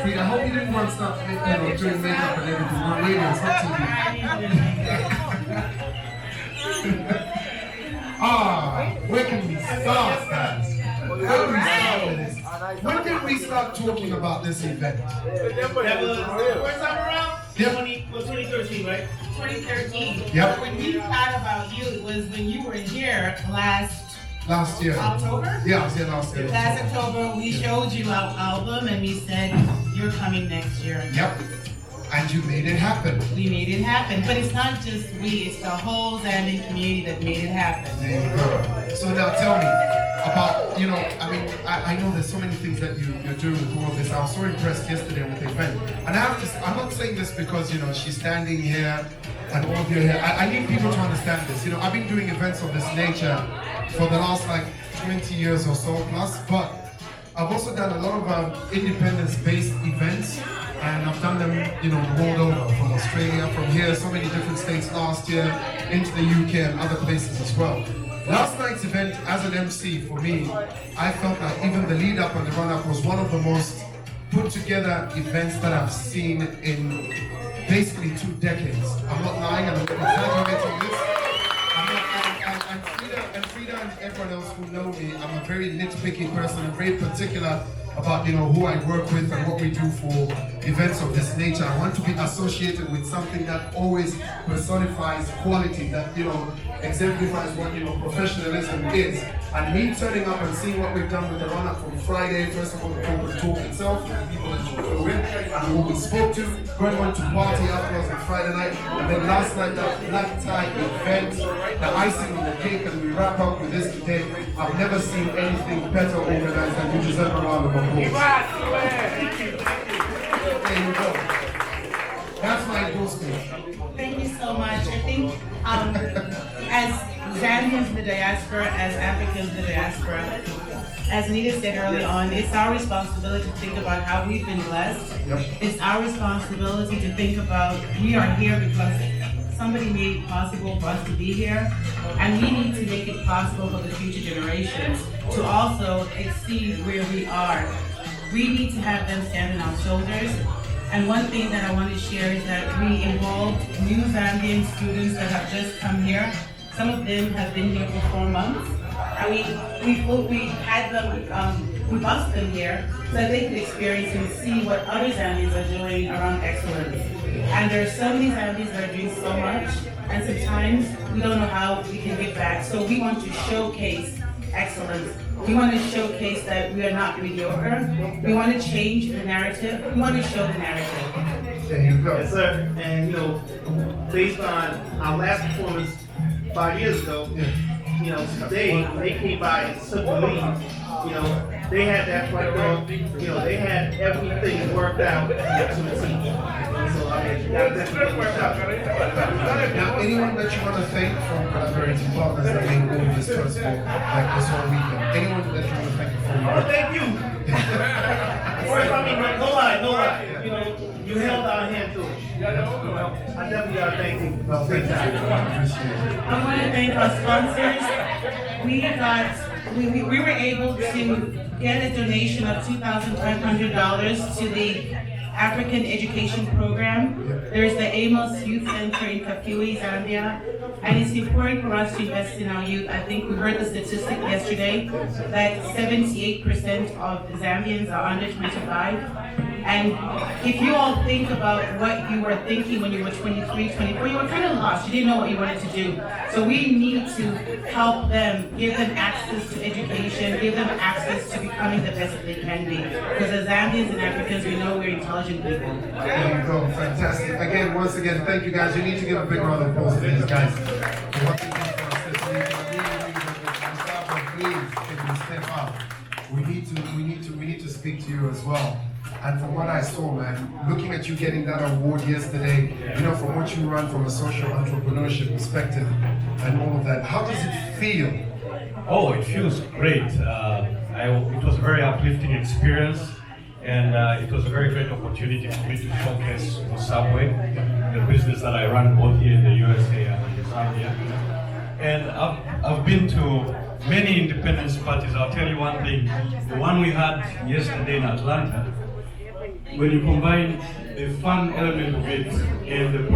Frida, I hope you didn't want to start doing makeup and everything. Not radio, it's not TV. Where can we start, guys? How do we start with this? When did we start talking about this event? That was first time around? Yep. 2013, right? 2013. Yep. When we thought about you, it was when you were here Last year. October? Yeah, I was here last year. Last October, we showed you our album and we said, you're coming next year. Yep. And you made it happen. We made it happen. But it's not just we, it's the whole Zambian community that made it happen. There you go. So now tell me about, I know there's so many things that you're doing with all of this. I was so impressed yesterday with the event. And I'm not saying this because, she's standing here and all of you are here. I need people to understand this. I've been doing events of this nature for the last 20 years or so plus, but I've also done a lot of independence-based events, and I've done them, the world over, from Australia, from here, so many different states last year, into the UK and other places as well. Last night's event, as an MC, for me, I felt that even the lead-up and the run-up was one of the most put-together events that I've seen in basically 2 decades. I'm not lying, I'm not exaggerating this. And Frida and everyone else who know me, I'm a very nitpicky person. I'm very particular about who I work with and what we do for events of this nature. I want to be associated with something that always personifies quality, that exemplifies what professionalism is. And me turning up and seeing what we've done with the run-up from Friday, first of all, the corporate talk itself, the people that you flew in and who we spoke to, going on to party afterwards on Friday night, and then last night that black tie event, the icing on the cake, and we wrap up with this today. I've never seen anything better organized, and you deserve a round of applause. There you go. That's my endorsement. Thank you so much. I think as Zambians in the diaspora, as Africans in the diaspora, as Nita said early on, it's our responsibility to think about how we've been blessed. Yep. It's our responsibility to think about we are here because somebody made it possible for us to be here, and we need to make it possible for the future generations to also exceed where we are. We need to have them stand on our shoulders. And one thing that I want to share is that we involved new Zambian students that have just come here. Some of them have been here for 4 months. And we had them, we bused them here so that they could experience and see what other Zambians are doing around excellence. And there are so many Zambians that are doing so much, and sometimes we don't know how we can give back. So we want to showcase excellence. We want to showcase that we are not mediocre. We want to change the narrative. We want to show the narrative. There you go. Yes, sir. And based on our last performance 5 years ago, they came by and took the lead. They had that right there. They had everything worked out to the team. So that's definitely a shout. Now, anyone that you want to thank from collaborating partners that made all of this possible, like this whole weekend, anyone that you want to thank for Oh, thank you. First, no lie. You held our hand through it. I definitely gotta thank you. Well, thank you. I appreciate it. I want to thank our sponsors. We were able to get a donation of $2,500 to the African Education Program. There's the Amos Youth Center in Kafue, Zambia, and it's important for us to invest in our youth. I think we heard the statistic yesterday that 78% of Zambians are under 25. And if you all think about what you were thinking when you were 23, 24, you were kind of lost. You didn't know what you wanted to do. So we need to help them, give them access to education, give them access to becoming the best that they can be. Because as Zambians and Africans, we know we're intelligent people. There you go, fantastic. Again, once again, thank you guys. You need to give a big round of applause to these guys. For what they did for us this week. Please, if you step up, we need to speak to you as well. And from what I saw, man, looking at you getting that award yesterday, from what you run from a social entrepreneurship perspective and all of that, how does it feel? Oh, it feels great. It was a very uplifting experience, and it was a very great opportunity for me to showcase the Subway, the business that I run both here in the USA and in Zambia. And I've been to many independence parties. I'll tell you one thing, the one we had yesterday in Atlanta, when you combine the fun element of it and the